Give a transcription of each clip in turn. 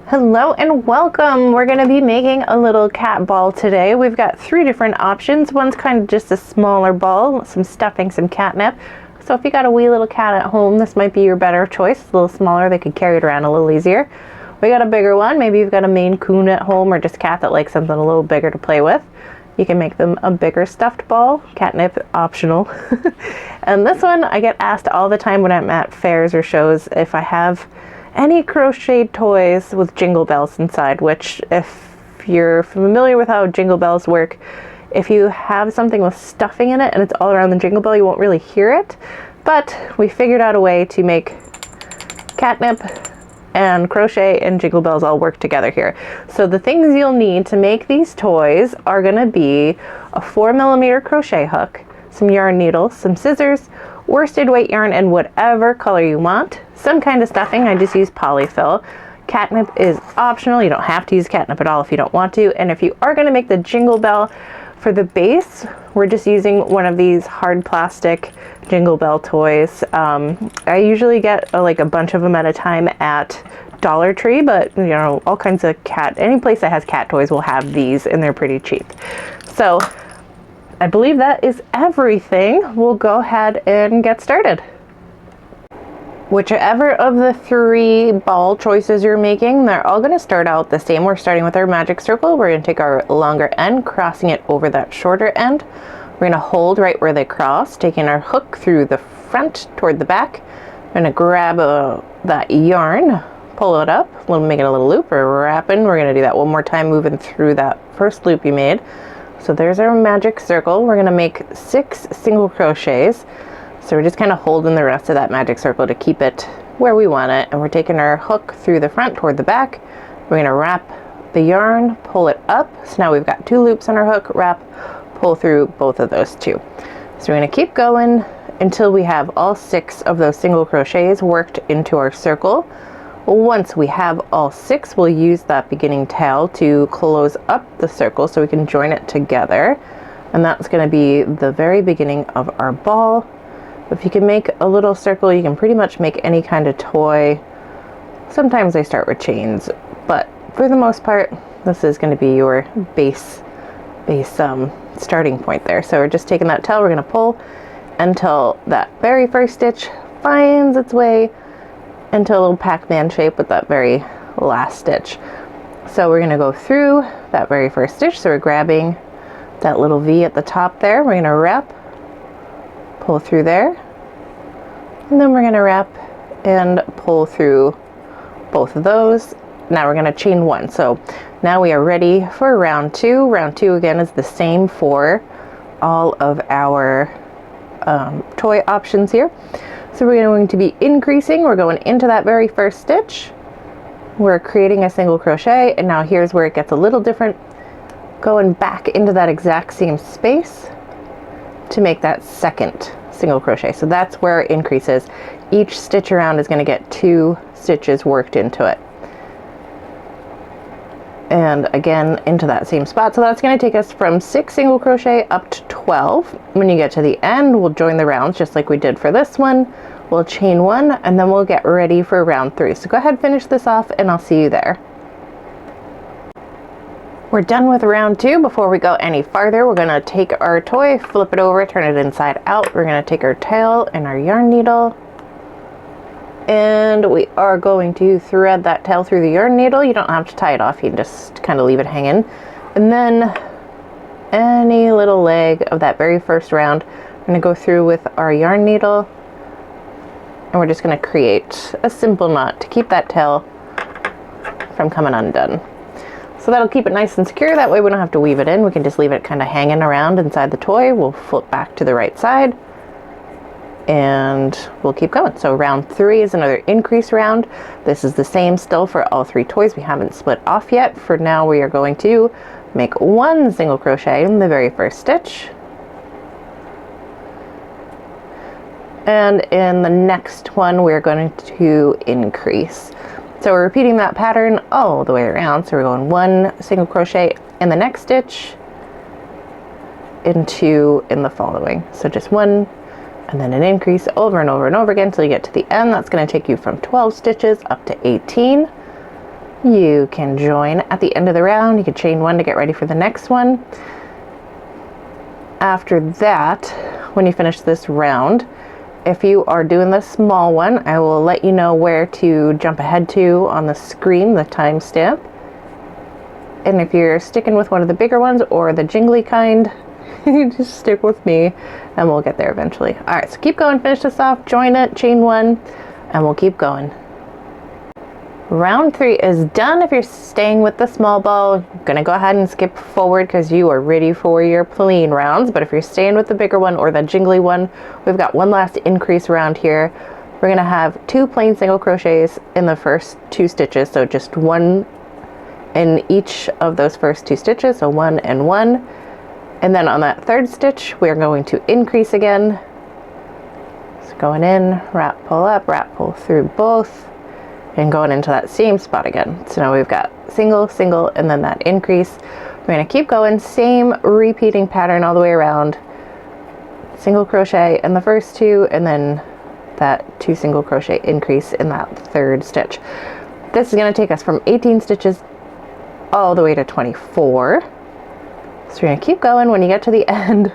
Hello and welcome. We're going to be making a little cat ball today. We've got 3 different options. One's kind of just a smaller ball, some stuffing, some catnip. So if you got a wee little cat at home, this might be your better choice. It's a little smaller, they could carry it around a little easier. We got a bigger one. Maybe you've got a Maine Coon at home or just a cat that likes something a little bigger to play with. You can make them a bigger stuffed ball, catnip optional. And this one, I get asked all the time when I'm at fairs or shows if I have any crocheted toys with jingle bells inside, which if you're familiar with how jingle bells work, if you have something with stuffing in it and it's all around the jingle bell, you won't really hear it. But we figured out a way to make catnip and crochet and jingle bells all work together here. So the things you'll need to make these toys are going to be a 4mm crochet hook, some yarn needles, some scissors, worsted weight yarn and whatever color you want, some kind of stuffing. I just use polyfill. Catnip is optional. You don't have to use catnip at all if you don't want to. And if you are going to make the jingle bell for the base, we're just using one of these hard plastic jingle bell toys. I usually get like a bunch of them at a time at Dollar Tree, but you know, all kinds of any place that has cat toys will have these and they're pretty cheap. So I believe that is everything. We'll go ahead and get started. Whichever of the 3 ball choices you're making, they're all going to start out the same. We're starting with our magic circle. We're going to take our longer end, crossing it over that shorter end. We're going to hold right where they cross, taking our hook through the front toward the back. We're going to grab that yarn, pull it up, make it a little loop or wrapping. We're going to do that one more time, moving through that first loop you made. So there's our magic circle. We're going to make 6 single crochets. So we're just kind of holding the rest of that magic circle to keep it where we want it. And we're taking our hook through the front toward the back. We're going to wrap the yarn, pull it up. So now we've got 2 loops on our hook, wrap, pull through both of those 2. So we're going to keep going until we have all 6 of those single crochets worked into our circle. Once we have all 6, we'll use that beginning tail to close up the circle so we can join it together. And that's going to be the very beginning of our ball. If you can make a little circle, you can pretty much make any kind of toy. Sometimes they start with chains, but for the most part, this is going to be your base starting point there. So we're just taking that tail, we're going to pull until that very first stitch finds its way into a little Pac-Man shape with that very last stitch. So we're going to go through that very first stitch. So we're grabbing that little V at the top there. We're going to wrap, pull through there, and then we're going to wrap and pull through both of those. Now we're going to chain 1. So now we are ready for round 2. Round 2 again is the same for all of our toy options here. So we're going to be increasing. We're going into that very first stitch. We're creating a single crochet, and now here's where it gets a little different. Going back into that exact same space to make that second single crochet. So that's where it increases. Each stitch around is going to get 2 stitches worked into it. And again into that same spot. So that's going to take us from 6 single crochet up to 12. When you get to the end, we'll join the rounds just like we did for this one. We'll chain 1 and then we'll get ready for round 3. So go ahead, finish this off, and I'll see you there. We're done with round 2. Before we go any farther, we're going to take our toy, flip it over, turn it inside out. We're going to take our tail and our yarn needle, and we are going to thread that tail through the yarn needle. You don't have to tie it off, you can just kind of leave it hanging. And then any little leg of that very first round, I'm going to go through with our yarn needle, and we're just going to create a simple knot to keep that tail from coming undone. So that'll keep it nice and secure. That way we don't have to weave it in. We can just leave it kind of hanging around inside the toy. We'll flip back to the right side and we'll keep going. So round 3 is another increase round. This is the same still for all 3 toys. We haven't split off yet. For now we are going to make 1 single crochet in the very first stitch. And in the next one we're going to increase. So we're repeating that pattern all the way around. So we're going 1 single crochet in the next stitch and 2 in the following. So just 1 and then an increase over and over and over again until you get to the end. That's going to take you from 12 stitches up to 18. You can join at the end of the round. You can chain 1 to get ready for the next one. After that, when you finish this round, if you are doing the small one, I will let you know where to jump ahead to on the screen, the timestamp. And if you're sticking with one of the bigger ones or the jingly kind, you just stick with me and we'll get there eventually. All right, so keep going, finish this off, join it, chain 1, and we'll keep going. Round 3 is done. If you're staying with the small ball, I'm gonna go ahead and skip forward because you are ready for your plain rounds. But if you're staying with the bigger one or the jingly one, we've got one last increase round here. We're gonna have 2 plain single crochets in the first 2 stitches, so just 1 in each of those first 2 stitches, so 1 and 1. And then on that 3rd stitch, we're going to increase again. So going in, wrap, pull up, wrap, pull through both, and going into that same spot again. So now we've got single, single, and then that increase. We're going to keep going, same repeating pattern all the way around. Single crochet in the first 2, and then that 2 single crochet increase in that 3rd stitch. This is going to take us from 18 stitches all the way to 24. So we're going to keep going. When you get to the end,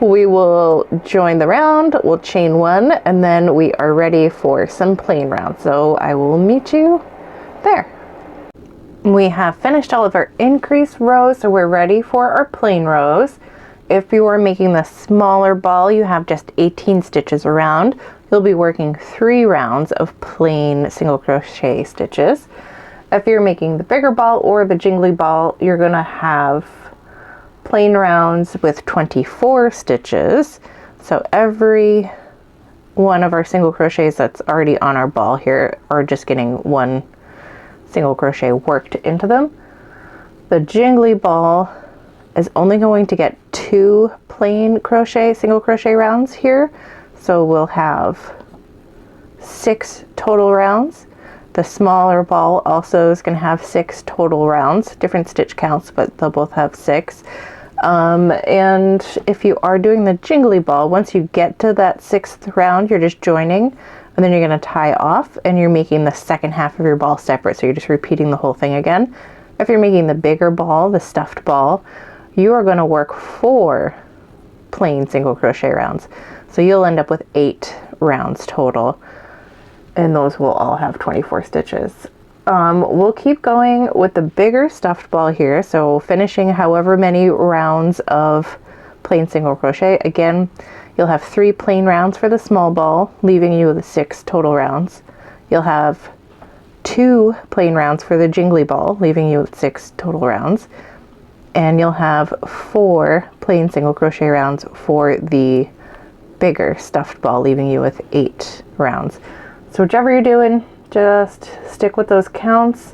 we will join the round, we'll chain 1, and then we are ready for some plain rounds. So I will meet you there. We have finished all of our increase rows, so we're ready for our plain rows. If you are making the smaller ball, you have just 18 stitches around. You'll be working 3 rounds of plain single crochet stitches. If you're making the bigger ball or the jingly ball, you're going to have plain rounds with 24 stitches. So every one of our single crochets that's already on our ball here are just getting 1 single crochet worked into them. The jingly ball is only going to get 2 plain crochet, single crochet rounds here. So we'll have 6 total rounds. The smaller ball also is going to have 6 total rounds, different stitch counts, but they'll both have 6. And if you are doing the jingly ball, once you get to that 6th round, you're just joining, and then you're going to tie off, and you're making the second half of your ball separate, so you're just repeating the whole thing again. If you're making the bigger ball, the stuffed ball, you are going to work 4 plain single crochet rounds. So you'll end up with 8 rounds total, and those will all have 24 stitches. We'll keep going with the bigger stuffed ball here, so finishing however many rounds of plain single crochet. Again, you'll have 3 plain rounds for the small ball, leaving you with 6 total rounds. You'll have 2 plain rounds for the jingly ball, leaving you with 6 total rounds. And you'll have 4 plain single crochet rounds for the bigger stuffed ball, leaving you with 8 rounds. So whichever you're doing, just stick with those counts,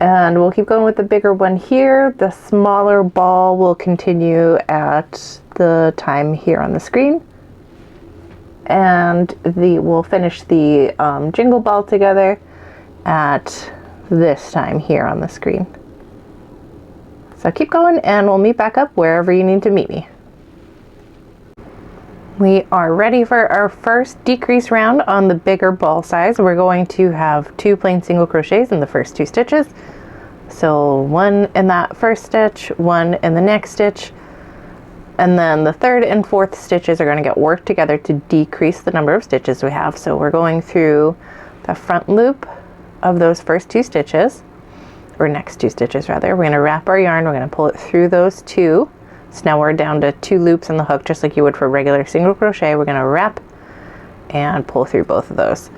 and we'll keep going with the bigger one here. The smaller ball will continue at the time here on the screen, and we'll finish the jingle ball together at this time here on the screen. So keep going, and we'll meet back up wherever you need to meet me. We are ready for our first decrease round on the bigger ball size. We're going to have 2 plain single crochets in the first 2 stitches. So 1 in that first stitch, 1 in the next stitch, and then the 3rd and 4th stitches are going to get worked together to decrease the number of stitches we have. So we're going through the front loop of those first 2 stitches, or next 2 stitches rather. We're going to wrap our yarn, we're going to pull it through those 2. So now we're down to 2 loops in the hook, just like you would for regular single crochet. We're going to wrap and pull through both of those.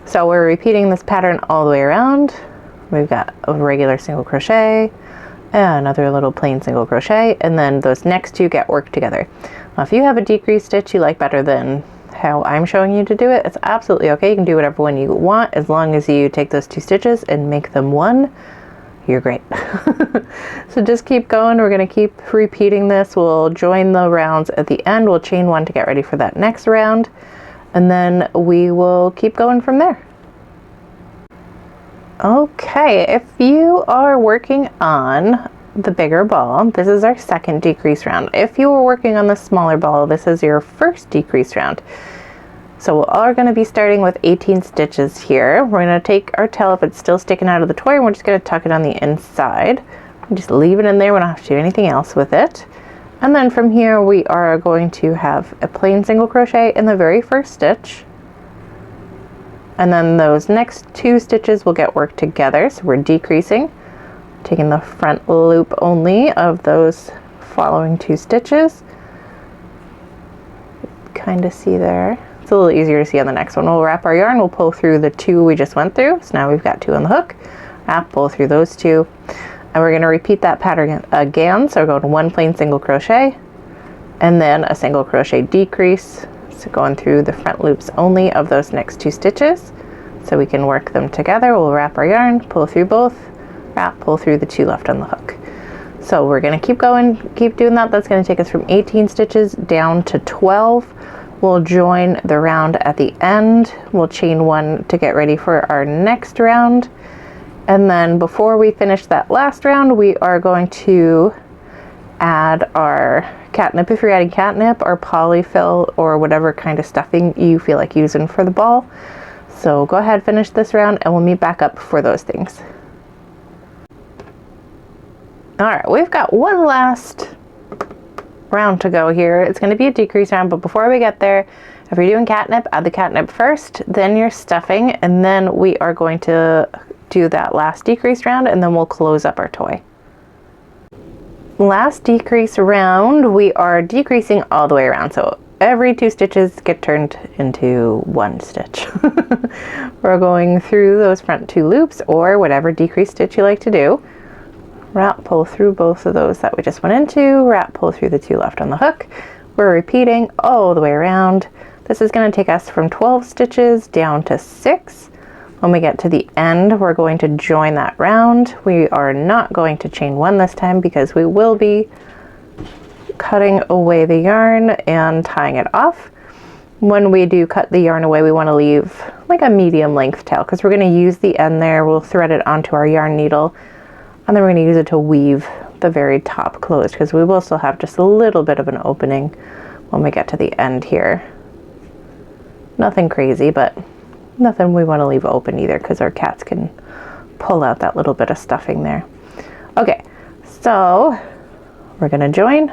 So we're repeating this pattern all the way around. We've got a regular single crochet, another little plain single crochet, and then those next 2 get worked together. Now, if you have a decrease stitch you like better than how I'm showing you to do it, it's absolutely okay. You can do whatever one you want, as long as you take those 2 stitches and make them 1. You're great. So just keep going. We're going to keep repeating this. We'll join the rounds at the end. We'll chain 1 to get ready for that next round, and then we will keep going from there. Okay, if you are working on the bigger ball, this is our second decrease round. If you were working on the smaller ball, this is your first decrease round. So we are going to be starting with 18 stitches here. We're going to take our tail, if it's still sticking out of the toy, and we're just going to tuck it on the inside. Just leave it in there. We don't have to do anything else with it. And then from here we are going to have a plain single crochet in the very first stitch. And then those next 2 stitches will get worked together. So we're decreasing, taking the front loop only of those following 2 stitches. Kind of see there. It's a little easier to see on the next one. We'll wrap our yarn, we'll pull through the 2 we just went through. So now we've got 2 on the hook. Wrap, pull through those 2. And we're going to repeat that pattern again. So we're going 1 plain single crochet and then a single crochet decrease. So going through the front loops only of those next 2 stitches. So we can work them together. We'll wrap our yarn, pull through both, wrap, pull through the 2 left on the hook. So we're going to keep going, keep doing that. That's going to take us from 18 stitches down to 12. We'll join the round at the end. We'll chain 1 to get ready for our next round. And then before we finish that last round, we are going to add our catnip. If you're adding catnip or polyfill or whatever kind of stuffing you feel like using for the ball. So go ahead, finish this round, and we'll meet back up for those things. All right, we've got one last round to go here. It's going to be a decrease round, but before we get there, if you're doing catnip, add the catnip first, then your stuffing, and then we are going to do that last decrease round, and then we'll close up our toy. Last decrease round, we are decreasing all the way around, so every 2 stitches get turned into 1 stitch. We're going through those front 2 loops or whatever decrease stitch you like to do. Wrap, pull through both of those that we just went into, wrap, pull through the 2 left on the hook. We're repeating all the way around. This is going to take us from 12 stitches down to 6. When we get to the end, we're going to join that round. We are not going to chain 1 this time because we will be cutting away the yarn and tying it off. When we do cut the yarn away, we want to leave like a medium length tail because we're going to use the end there. We'll thread it onto our yarn needle, and then we're going to use it to weave the very top closed because we will still have just a little bit of an opening when we get to the end here. Nothing crazy, but nothing we want to leave open either because our cats can pull out that little bit of stuffing there. Okay, so we're going to join,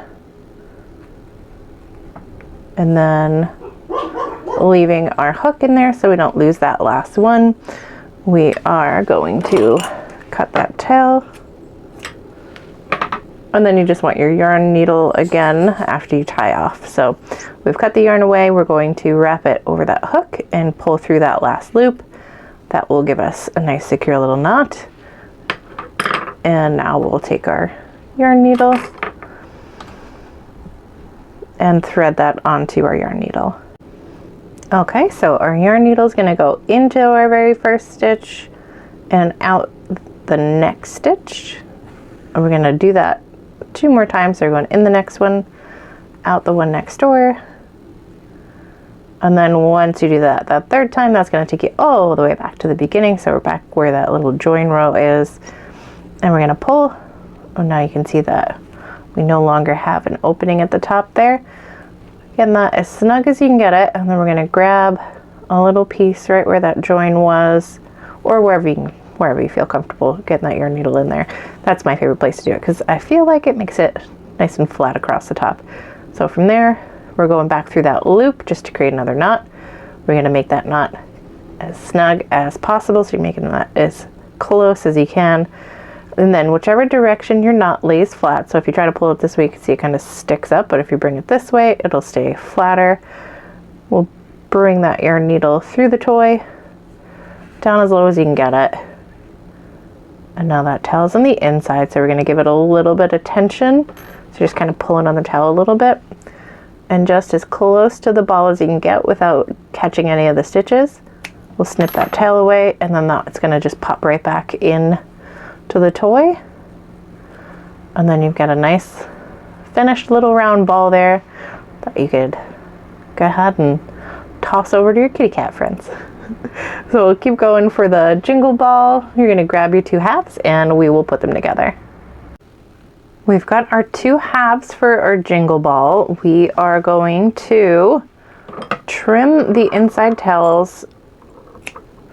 and then leaving our hook in there so we don't lose that last one. We are going to cut that tail, and then you just want your yarn needle again after you tie off. So we've cut the yarn away. We're going to wrap it over that hook and pull through that last loop. That will give us a nice secure little knot. And now we'll take our yarn needle and thread that onto our yarn needle. Okay, so our yarn needle is going to go into our very first stitch and out the next stitch. And we're going to do that 2 more times. So we're going in the next one, out the one next door. And then once you do that 3rd time, that's going to take you all the way back to the beginning. So we're back where that little join row is. And we're going to pull. Oh, now you can see that we no longer have an opening at the top there. Getting that as snug as you can get it. And then we're going to grab a little piece right where that join was, or wherever you feel comfortable getting that yarn needle in there. That's my favorite place to do it because I feel like it makes it nice and flat across the top. So from there, we're going back through that loop just to create another knot. We're going to make that knot as snug as possible, so you're making that as close as you can. And then whichever direction your knot lays flat, so if you try to pull it this way, you can see it kind of sticks up, but if you bring it this way, it'll stay flatter. We'll bring that yarn needle through the toy, down as low as you can get it. And now that tail's on the inside, so we're going to give it a little bit of tension. So just kind of pulling on the tail a little bit. And just as close to the ball as you can get without catching any of the stitches. We'll snip that tail away, and then that's going to just pop right back in to the toy. And then you've got a nice finished little round ball there that you could go ahead and toss over to your kitty cat friends. So we'll keep going for the jingle ball. You're going to grab your 2 halves and we will put them together. We've got our 2 halves for our jingle ball. We are going to trim the inside tails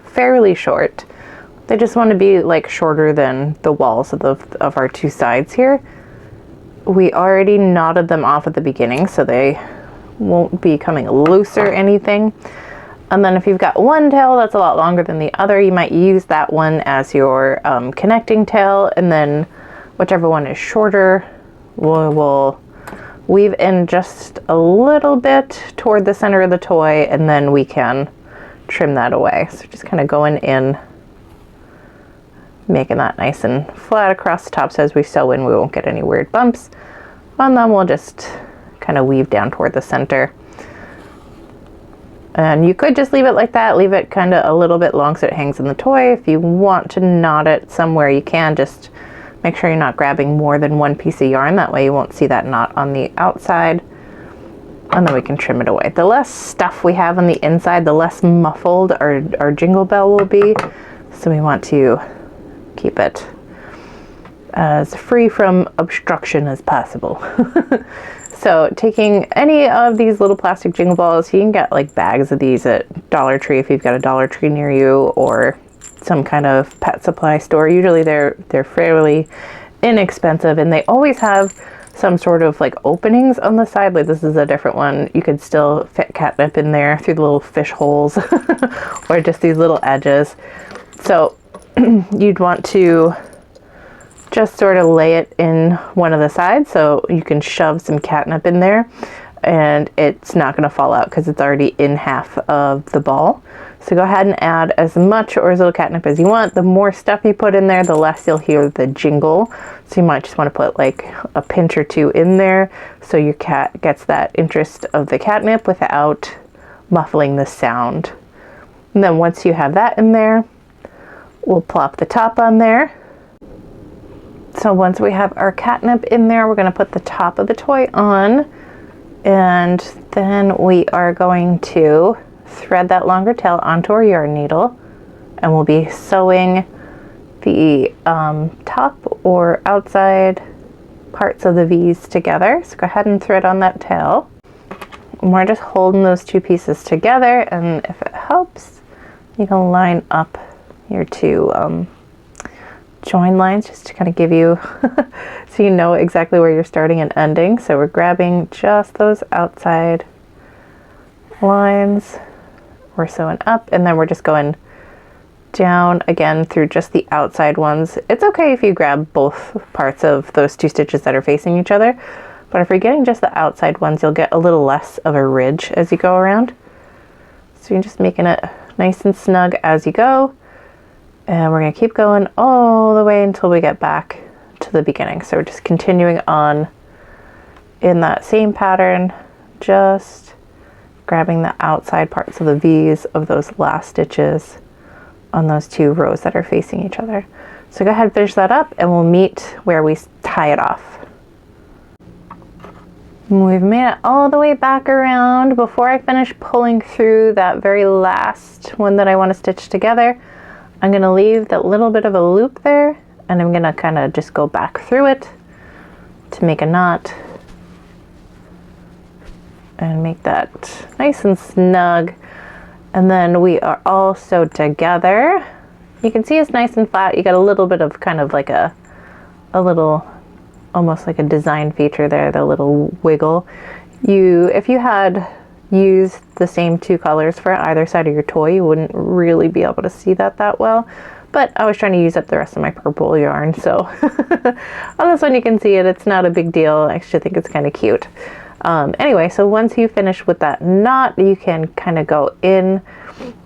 fairly short. They just want to be like shorter than the walls of our two sides here. We already knotted them off at the beginning, so they won't be coming loose or anything. And then if you've got one tail that's a lot longer than the other, you might use that one as your connecting tail, and then whichever one is shorter, we'll weave in just a little bit toward the center of the toy, and then we can trim that away. So just kind of going in, making that nice and flat across the top so as we sew in we won't get any weird bumps. And then we'll just kind of weave down toward the center. And you could just leave it like that, leave it kind of a little bit long so it hangs in the toy. If you want to knot it somewhere, you can. Just make sure you're not grabbing more than one piece of yarn. That way you won't see that knot on the outside. And then we can trim it away. The less stuff we have on the inside, the less muffled our jingle bell will be. So we want to keep it as free from obstruction as possible. So taking any of these little plastic jingle balls, you can get like bags of these at Dollar Tree if you've got a Dollar Tree near you, or some kind of pet supply store. Usually they're fairly inexpensive, and they always have some sort of like openings on the side. Like this is a different one. You could still fit catnip in there through the little fish holes or just these little edges. So you'd want to just sort of lay it in one of the sides so you can shove some catnip in there and it's not going to fall out because it's already in half of the ball. So go ahead and add as much or as little catnip as you want. The more stuff you put in there, the less you'll hear the jingle. So you might just want to put like a pinch or two in there so your cat gets that interest of the catnip without muffling the sound. And then once you have that in there, we'll plop the top on there. So once we have our catnip in there, we're going to put the top of the toy on, and then we are going to thread that longer tail onto our yarn needle, and we'll be sewing the top or outside parts of the V's together. So go ahead and thread on that tail. And we're just holding those two pieces together, and if it helps, you can line up your two join lines just to kind of give you so you know exactly where you're starting and ending. So we're grabbing just those outside lines, we're sewing up, and then we're just going down again through just the outside ones. It's okay if you grab both parts of those two stitches that are facing each other, but if you're getting just the outside ones, you'll get a little less of a ridge as you go around. So you're just making it nice and snug as you go. And we're going to keep going all the way until we get back to the beginning. So we're just continuing on in that same pattern, just grabbing the outside parts of the V's of those last stitches on those two rows that are facing each other. So go ahead and finish that up, and we'll meet where we tie it off. We've made it all the way back around. Before I finish pulling through that very last one that I want to stitch together, I'm going to leave that little bit of a loop there, and I'm going to kind of just go back through it to make a knot and make that nice and snug. And then we are all sewed together. You can see it's nice and flat. You got a little bit of kind of like a little, almost like a design feature there, the little wiggle. If you had used the same two colors for either side of your toy, you wouldn't really be able to see that well. But I was trying to use up the rest of my purple yarn, so on this one you can see it. It's not a big deal. I actually think it's kind of cute. Anyway, so once you finish with that knot, you can kind of go in.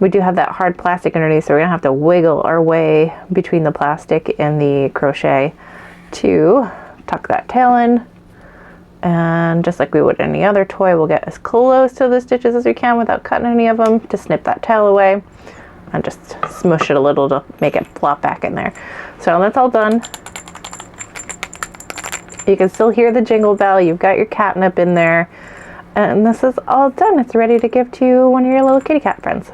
We do have that hard plastic underneath, so we're gonna have to wiggle our way between the plastic and the crochet to tuck that tail in. And just like we would any other toy, we'll get as close to the stitches as we can without cutting any of them to snip that tail away and just smush it a little to make it flop back in there. So that's all done. You can still hear the jingle bell. You've got your catnip in there, and this is all done. It's ready to give to one of your little kitty cat friends.